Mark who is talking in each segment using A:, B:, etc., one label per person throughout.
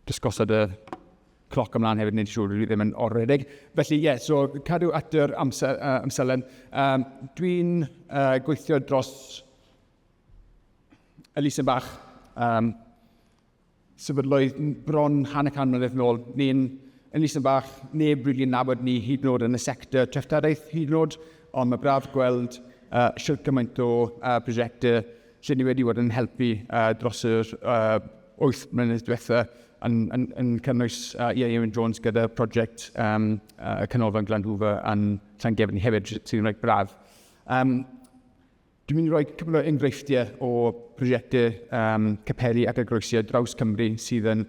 A: just gosod y cloc ymlaen hefyd, nid siŵr rydw i ddim yn oredig. Felly, so cadw at yr amserlen. Dwi'n gweithio dros Elisyn bach, sefydloedd bron hanner can mlynedd nôl. Ni'n Elisyn bach, neb rili'n nabod ni hyd yn oed yn y sector treftadaeth hyd yn oed, ond mae braf gweld siwr gymaint o prosiectau lle ni wedi bod yn helpu dros yr 8 mlynedd diwetha yn cynnwys Ian Jones gyda prosiect y canolfan Llandudno a'n Llangefni hefyd sy'n rhaid braf. Dwi'n mynd i roi cyfle o enghreifftiau o prosiectau capeli ac eglwysiau draws Cymru sydd yn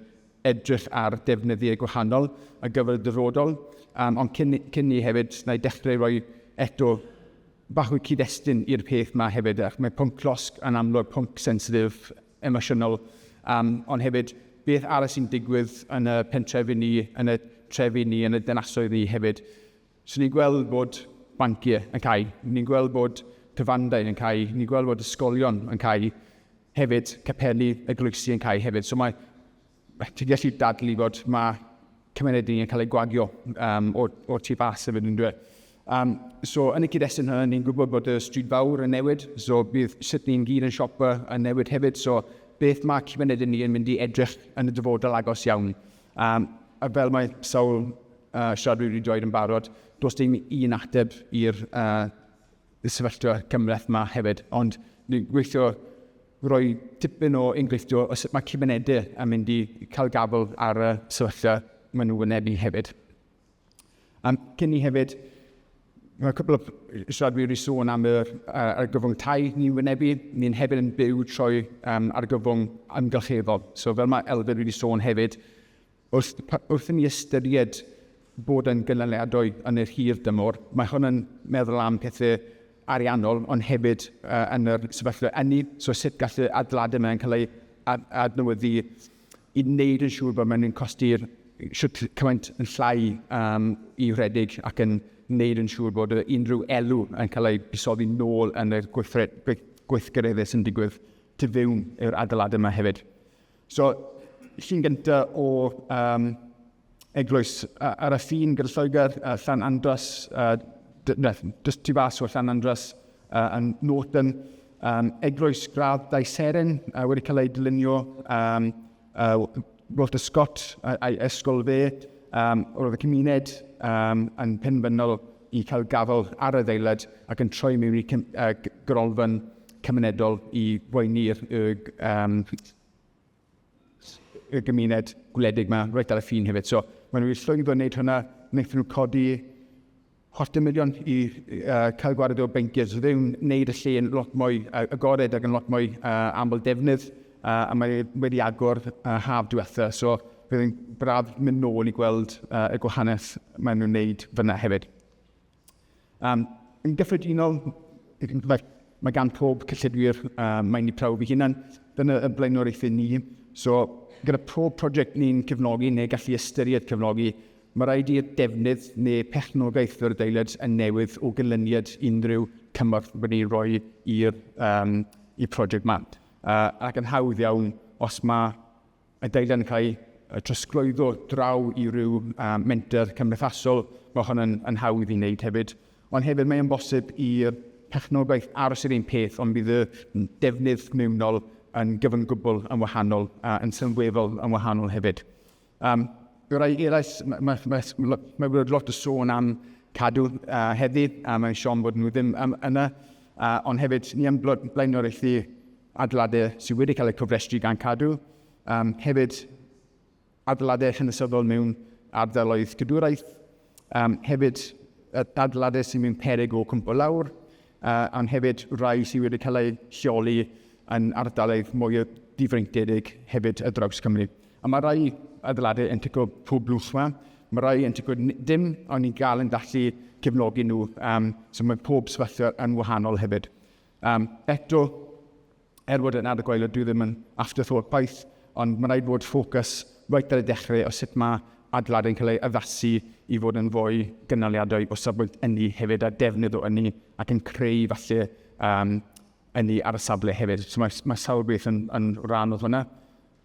A: edrych ar defnyddiau gwahanol ar gyfer y dyfodol. Ond cyn ni hefyd, na i dechrau roi eto bach o cyd-destun i'r peth yma hefyd. Mae pwnc losg yn amlwg pwnc sensitif, emosiynol, ond hefyd beth arall sy'n digwydd yn y pentrefi ni, yn y trefi ni, yn y dynasoedd ni hefyd. So ni'n gweld bod banciau yn cael, ni'n gweld bod cyfandau yn cael, ni'n gweld bod ysgolion yn cael, hefyd capeli eglwysi yn cael hefyd. So ti'n gallu dadlu bod mae cymuned ni yn cael ei gwagio o'r tu fas hefyd yn dweud. So yn y cyd-destun hynny, ni'n gwybod bod y stryd fawr yn newid, so bydd sut ni'n gyd yn siopa yn newid hefyd, so beth mae cymuned ni yn mynd i edrych yn y dyfodol agos iawn. A fel mae sawl siaradwyr wedi dweud yn barod, does dim un ateb i'r sefyllfa cymraeg yma hefyd, ond ni'n gweithio roi tipyn o enghreifftiau o sut mae cymunedau yn mynd i cael gafel ar y sefyllfa maen nhw wynebu hefyd. Cyn ni hefyd, mae cwbl o siaradwyr wedi sôn am ar gyfwng tai ni'n wynebu. Ni'n hefyd yn byw trwy ar gyfwng amgylcheddol. So fel mae Elfyd wedi sôn hefyd, wrth ni ystyried bod yn gynaliadwy yn yr hir dymor, mae hwn yn meddwl am pethau ariannol, ond hefyd yn yr sefyllfa ynni. So sut gallu adeiladau mewn cael ei adnewyddu i wneud yn siŵr bod mae'n costi'r cymaint yn llai i redig ac yn wneud yn siŵr bod unrhyw elw yn cael ei busoddi nôl yn y gweithgareddi sy'n digwydd tu fewn i'r adeiladau yma hefyd. So, llun gyntaf o eglwys ar y ffin gyda Lloegr, Llanandros, just tu fas o Llanandros yn Norton. Eglwys gradd Bensaernïol wedi cael ei dylunio Walter Scott a'i ysgol fe. Roedd y cymuned yn penfynol i cael gafel ar y adeilad ac yn troi mewn i gronfan cymunedol i boeni'r gymuned gwledig yma reit ar y ffin hefyd. So, maen nhw wedi llwyddo wneud hwnna, wnaethon nhw codi $250,000 i cael gwared o benciau. So, ddew'n wneud y lle yn lot mwy agored ac yn lot mwy aml defnydd, a mae wedi agor haf diwetha. So, bydd yn braf mynd nôl i gweld y gwahaniaeth maen nhw'n wneud fyna hefyd. Yn gyffredinol, mae gan pob cyllidwyr Meini prawf ei hunan. Dyna y blaenoriaethau ni. So, gyda pob prosiect ni'n cefnogi neu gallu ystyried cefnogi, mae rhaid i'r defnydd neu perchnogaeth yr adeilad yn newydd o gylyniad unrhyw cymorth wedi rhoi i'r prosiect yma. Ac yn hawdd iawn, os mae adeilad yn cael trosglwyddo draw i ryw menter cymdeithasol, mae hwn yn hawdd i wneud hefyd. Ond hefyd mae'n bosib i'r perchnogaeth aros yr un peth, ond bydd y defnydd mewnol yn gyfan gwbl yn wahanol, yn sylweddol yn wahanol hefyd. Rai eraill, mae wedi lot o sôn am cadw heddi, a mae'n siom bod nhw ddim yna, ond hefyd ni am blaenoriaethu adeiladau sydd wedi cael eu cofrestru gan cadw, hefyd adeiladau hanesyddol mewn ardaloedd cadwraeth, hefyd adeiladau sy'n mewn peryg o cwmpo lawr, ond hefyd rai sydd wedi cael eu lleoli yn ardaloedd mwy difreintiedig hefyd y draws Cymru. A mae rai adeiladau yn tico pob blwch yma, mae rai yn tico dim, ond ni'n gael yn dallu cefnogi nhw, so mae pob sefyllfa yn wahanol hefyd. Eto, bod yn adegwaelod, dwi ddim yn afterthought baith, ond mae rhaid bod ffocws reit ar y dechrau o sut mae adeiladau'n cael ei addasu i fod yn fwy gynaliadau o safbwynt ynni hefyd a defnydd o ynni ac yn creu falle ynni ar y safle hefyd. So mae sawl beth yn rhan o hwnna.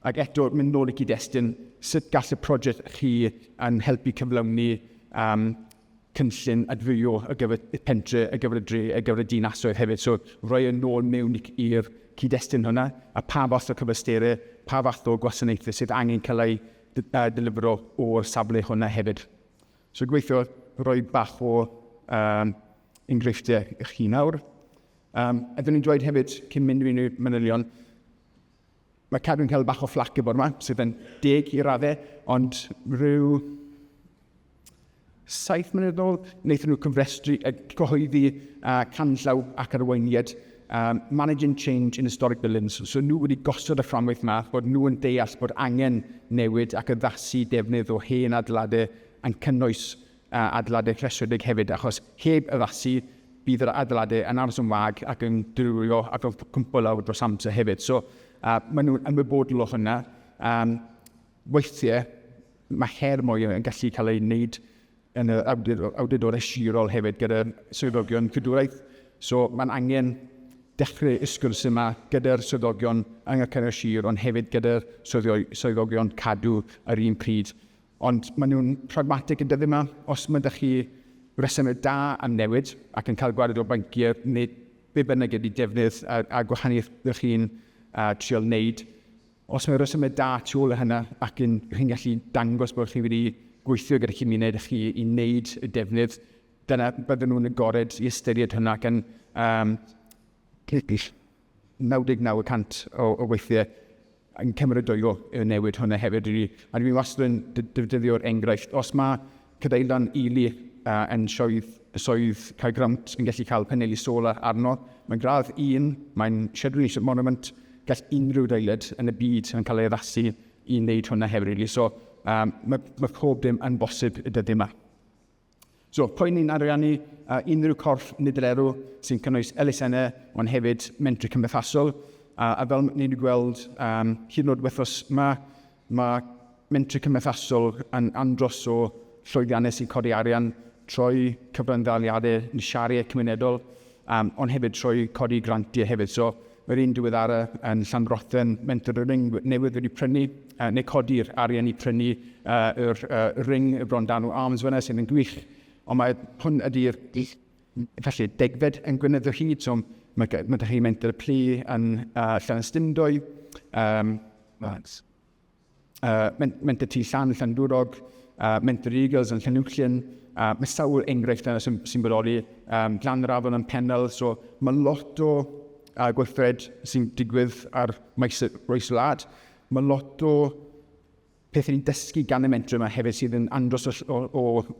A: Ac eto, mynd nôl i cyd-destun, sut gall y prosiect chi yn helpu cyflawni cynllun adfywio ar gyfer y pentre, ar gyfer y dre, ar gyfer y dinasoedd hefyd. So, rhoi yn nôl mewn i'r cyd-destun hwnna, a pa fath o cyfysterau, pa fath o gwasanaethau sydd angen cael ei delifro o'r safle hwnna hefyd. So, gweithio rhoi bach o enghreifftiau i chi nawr. Ydyn ni'n dweud hefyd, cyn mynd i'n manylion, mae cadw'n cael bach o flac y bore yma, sydd yn 10 i raddau, ond rhyw 7 mlynedd nôl, wnaethon nhw cyhoeddi canllaw ac arweiniad Managing Change in Historic Buildings. So nhw wedi gosod y fframwaith yma, bod nhw yn deall bod angen newid ac addasu defnydd o hen adeiladau yn cynnwys adeiladau creswedig hefyd, achos heb addasu bydd yr adeiladau yn aros yn wag ac yn drwyo ac yn cwmpo lawr dros amser hefyd. So maen nhw'n ymwybodol o hynna. Weithiau, mae her mwy yn gallu cael ei wneud yn y awdurdodau sirol hefyd gyda swyddogion cydwraeth. So mae'n angen dechrau y sgwrs yma gyda'r swyddogion yng Nghyngor Sir, ond hefyd gyda'r swyddogion cadw ar un pryd. Ond maen nhw'n pragmatig yn dyddi yma. Os mae ydych chi resymau da am newid ac yn cael gwared o banciau, neu be bynnag ydy defnydd a gwahaniaeth ydych chi'n trial wneud. Os mae resymau da tu ôl hynna ac chi'n gallu dangos bod chi wedi gweithio gyda cymuned chi i wneud y defnydd, dyna bydden nhw'n agored i ystyried hynna ac yn 99% o weithiau yn cymrydwyo y newid hwnna hefyd. A dwi'n wastad yn defnyddio'r enghraifft. Os mae cadeilan ili yn swydd cael grant yn gallu cael paneli solar arno, mae'n gradd 1, mae'n Shedrinish Monument, gall unrhyw adeilad yn y byd yn cael ei addasu i wneud hwnna hefyd. So, mae pob dim yn bosib y dyddi yma. So, pwy ni'n ariannu unrhyw corff nidlerw sy'n cynnwys elusennau, ond hefyd mentri cymdeithasol. A fel ni wedi gweld, hyd yn oed wythnos mae mentri cymdeithasol yn andros o llwyddiannau sy'n codi arian trwy cyfrandaliadau nisiariau cymunedol, ond hefyd trwy codi grantiau hefyd. So, mae'r un diweddara yn Llandudno, mentor y ring newydd wedi prynu, neu codi'r arian i prynu yr ring y Brondanw Arms fyna sy'n yn gwych. Ond mae hwn ydy'r degfed yn Gwynedd o hyd, so mae ydych chi mentor y plu yn Llandudno, mentor tu Llan yn Llandudno, mentor Eagles yn Llanwchlyn. Mae sawl enghraifft yna sy'n bodoli, Glanrafon yn Pennel, so mae lot o gweithred sy'n digwydd ar maes y Roeslad. Mae lot o pethau ni'n dysgu gan y mentor yma hefyd sydd yn andros o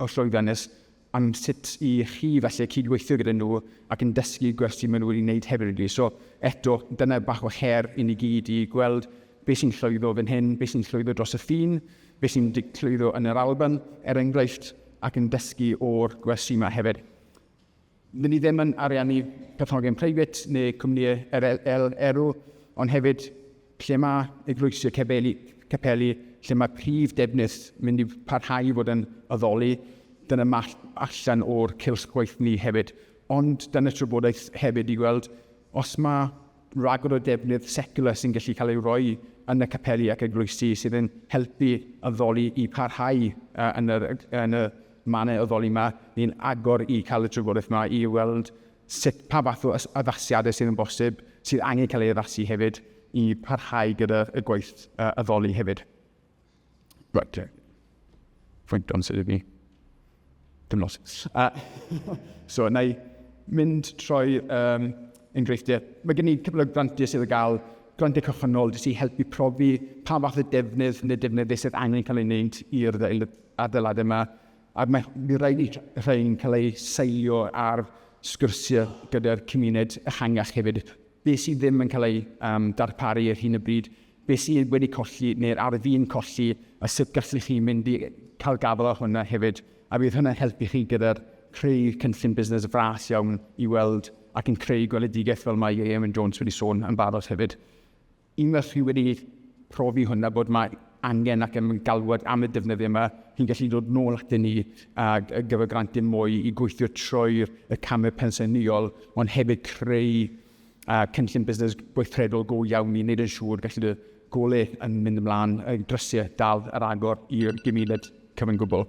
A: llwyddiannus am sut i chi felly cydweithio gyda nhw ac yn dysgu gwersi maen nhw wedi wneud hefyd. So eto, dyna bach o her i ni gyd i gweld beth sy'n llwyddo fan hyn, beth sy'n llwyddo dros y ffin, beth sy'n llwyddo yn yr Alban, enghraifft, ac yn dysgu o'r gwersi yma hefyd. Dyn ni ddim yn ariannu perthnogion preifat neu cwmnïau erw, ond hefyd lle mae eglwysiau capeli, lle mae prif defnydd mynd i parhau i fod yn addoli, dyna allan o'r cylch gwaith ni hefyd. Ond dyna trafodaeth hefyd i gweld, os mae ragor o defnydd secular sy'n gallu cael ei roi yn y capeli ac eglwysi sydd yn helpu addoli i parhau yn y mannau addoli yma, ni'n agor i cael y trafodaeth yma i weld sut pa fath o addasiadau sydd yn bosib, sydd angen cael ei addasu hefyd i parhau gyda y gwaith addoli hefyd. Right, fwynt on sydd fi. Dim lot. So, na i mynd trwy enghreifftiau. Mae gen i cyfle o grantiau sydd yn cael grantiau cychwynnol jyst i helpu profi pa fath o defnydd neu defnyddau sydd angen cael ei wneud i'r adeiladau yma. A mae rhaid i rhain cael ei seilio ar sgwrsiau gyda'r cymuned ehangach hefyd. Be sydd ddim yn cael ei darparu ar hyn y bryd, be sydd wedi colli neu'r ar y fi'n colli, a sut gallwch chi mynd i cael gafel o hwnna hefyd. A bydd hwnna'n helpu chi gyda'r creu cynllun busnes fras iawn i weld ac yn creu gweledigaeth fel mae Eamon Jones wedi sôn yn barod hefyd. Unwaith chi wedi profi hwnna bod mae angen ac yn galwad am y defnyddio yma, chi'n gallu dod nôl at ni a gyfer grantiau mwy i gweithio trwy'r camau pensaernïol, ond hefyd creu cynllun busnes gweithredol go iawn i wneud yn siŵr gallu golau yn mynd ymlaen, drysiau dal yr agor i'r gymuned cyfan gwbl.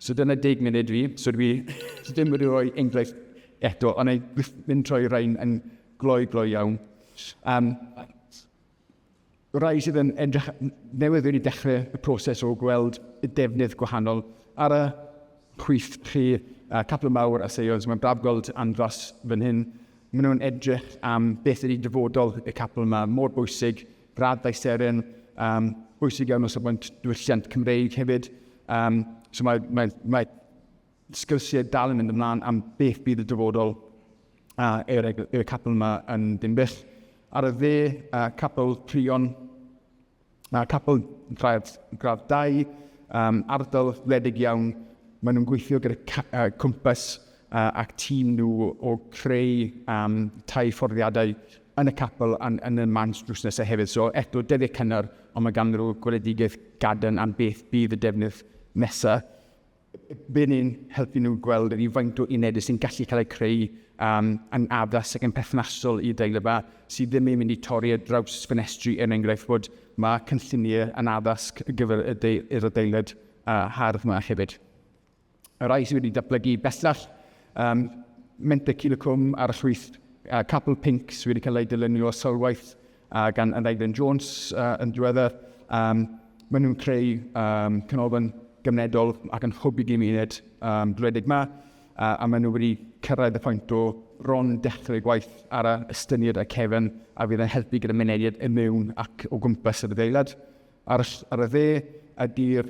A: So dyna 10 munud fi, so ddim wedi rhoi enghraifft eto, ond ei mynd trwy rhain yn gloi iawn. Rai sydd yn edrych, newydd wedi dechrau y proses o gweld y defnydd gwahanol ar y chwith chi, capel mawr a seions, mae'n braf gweld andros fan hyn. Maen nhw'n edrych am beth ydy dyfodol y capel yma, mor bwysig, brad Bensaernïol, bwysig iawn o safbwynt diwylliant Cymraeg hefyd. So mae sgyrsiau dal yn mynd ymlaen am beth bydd y dyfodol i'r capel yma yn Dinbych. Ar y dde, capel Prion, capel Gradd 2, ardal wledig iawn. Maen nhw'n gweithio gyda cwmpas ac tîm nhw o creu tai fforddiadau yn y capel yn y mans drws nesaf hefyd. So eto, dyddiau cynnar, ond mae gan nhw gweledigaeth gadarn am beth bydd y defnydd nesaf. Be ni'n helpu nhw gweld ydy faint o unedau sy'n gallu cael eu creu yn addas ac yn perthnasol i adeilad yma, sydd ddim yn mynd i torri ar draws ffenestri yn enghraifft bod mae cynlluniau yn addasg ar gyfer yr adeilad hardd yma hefyd. Y rai sydd wedi datblygu bellach, Menter Cilocwm ar y llwyth, Capel Pink sydd wedi cael ei dilynio sylwaith gan Adeiladau Jones yn diweddar. Maen nhw'n creu canolfan gymnedol ac yn hwb i gymuned gwledig yma, a maen nhw wedi cyrraedd y pwynt o bron dechrau gwaith ar y ystyniad a cefn, a fydd yn helpu gyda mynediad y mewn ac o gwmpas yr adeilad. Ar y dde ydy'r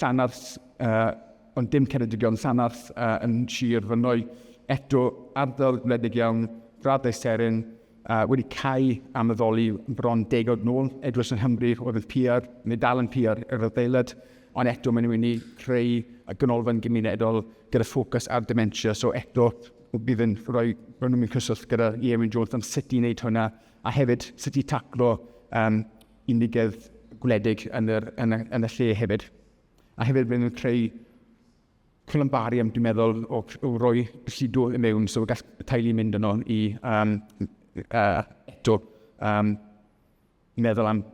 A: Llanarth, ond dim Ceredigion, Llanarth yn Sir Fynwy. Eto ardal gwledig iawn, Gradd Bensaernïol, wedi cael am addoli bron 10 oed nôl. Eglwys yn Nghymru oedd yn PR, neu dal yn PR yr adeilad, ond eto maen nhw'n wedi creu y ganolfan gymunedol gyda ffocws ar dementia. So eto bydd yn rhoi nhw'n mynd cyswllt gyda Ebrill Jones am sut i wneud hwnna, a hefyd sut i taclo unigedd gwledig yn y lle hefyd. A hefyd bydd nhw'n creu columbarium, dwi'n meddwl, o roi llido i mewn, so gall y teulu mynd yno i eto meddwl am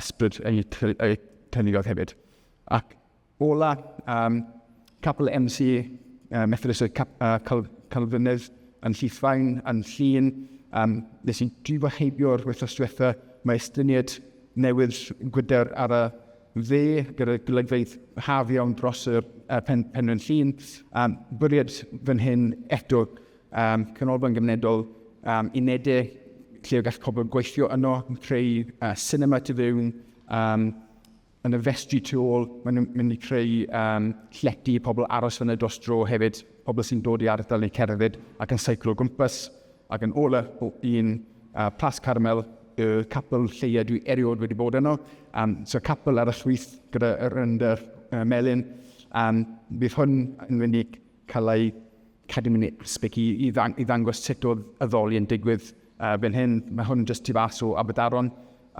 A: ysbryd ei cynnigoedd hefyd. Ac ola, capel MC, Methodist Calfynydd yn Llithfaen, yn Llun. Nes i'n drifo-heibio'r wythnos diwetha, mae estyniad newydd gyda'r ar y dde, gyda golygfeydd haf iawn dros y penrhyn Llun. Bwriad fan hyn eto, canolfan gymunedol, unedau lle o gall pobl gweithio yno, creu cinema tu fewn, yn y festri tu ôl, maen nhw'n mynd i creu llety pobl aros fyny dros dro hefyd, pobl sy'n dod i ardal neu cerdded ac yn seiclo o gwmpas, ac yn ola un Plas Carmel, y capel lleia dwi eriod wedi bod yno. So capel ar y llwyth gyda yr under melyn. Bydd hwn yn mynd i cael ei cadw mynd i ddangos sut oedd addoli yn digwydd fan hyn. Mae hwn jyst tu fas o Aberdaron.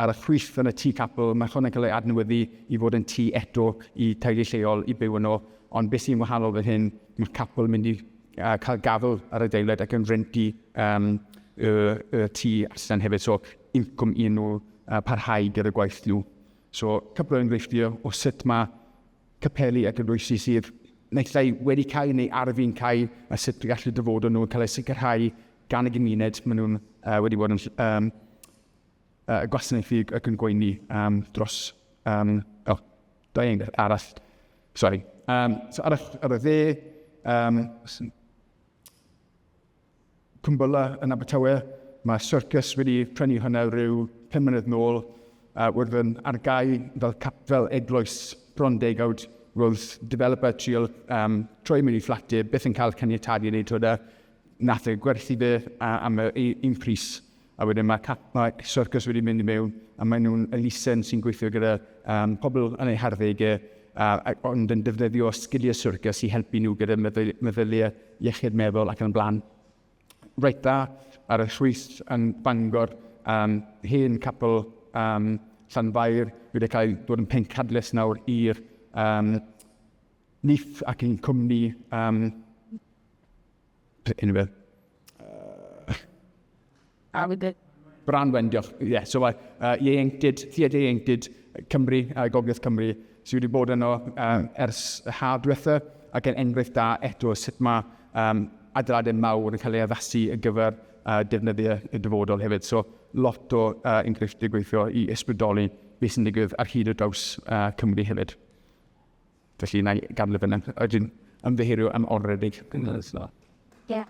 A: Ar y chwith yn y tŷ capel, mae hwn yn cael ei adnewyddu i fod yn tŷ eto i teulu lleol i byw yno. Ond beth sy'n wahanol fan hyn, mae'r capel yn mynd i cael gafel ar y adeilad ac yn renti y tŷ allan hefyd. So, incwm un nhw parhau gyda'r gwaith nhw. So, couple o enghreifftiau o sut mae capeli ac ynrwysi sydd naill ai wedi cael neu ar fi'n cael, a sut gallu dyfodol nhw cael ei sicrhau gan y gymuned maen nhw'n wedi bod yn gwasanaethu ac yn gweini dros dau enghraifft arall. Sorry. So ar y dde, Cwmbwla yn Abertawe, mae Circus wedi prynu hwnna rhyw 5 mlynedd nôl, wrth yn ar gau fel Eglwys bron degawd, roedd developer trial troi mewn i fflatiau, byth yn cael caniatadu i wneud hwnna, nath e gwerthu fe am un pris. A wedyn mae Circus wedi mynd i mewn, a maen nhw'n elusen sy'n gweithio gyda pobl yn eu harddegau, ond yn defnyddio sgiliau Circus i helpu nhw gyda meddyliau iechyd meddwl ac yn blaen. Reit dda, ar y llwyth yn Bangor, hen capel Llanfair wedi cael dod yn pencadlys nawr i'r nith ac yn cwmni bran wen, diolch. So mae ieuenctid, Theatr Ieuenctid Cymru, Gogledd Cymru, sydd wedi bod yno ers y haf diwetha, ac yn enghraifft da eto sut mae adeiladau mawr yn cael ei addasu ar gyfer defnyddio y dyfodol hefyd. So lot o enghreifftiau gweithio i ysbrydoli beth sy'n digwydd ar hyd o draws Cymru hefyd. Felly, na i gadw fyna. Ydyn ymddehirio am oredig.
B: Yeah.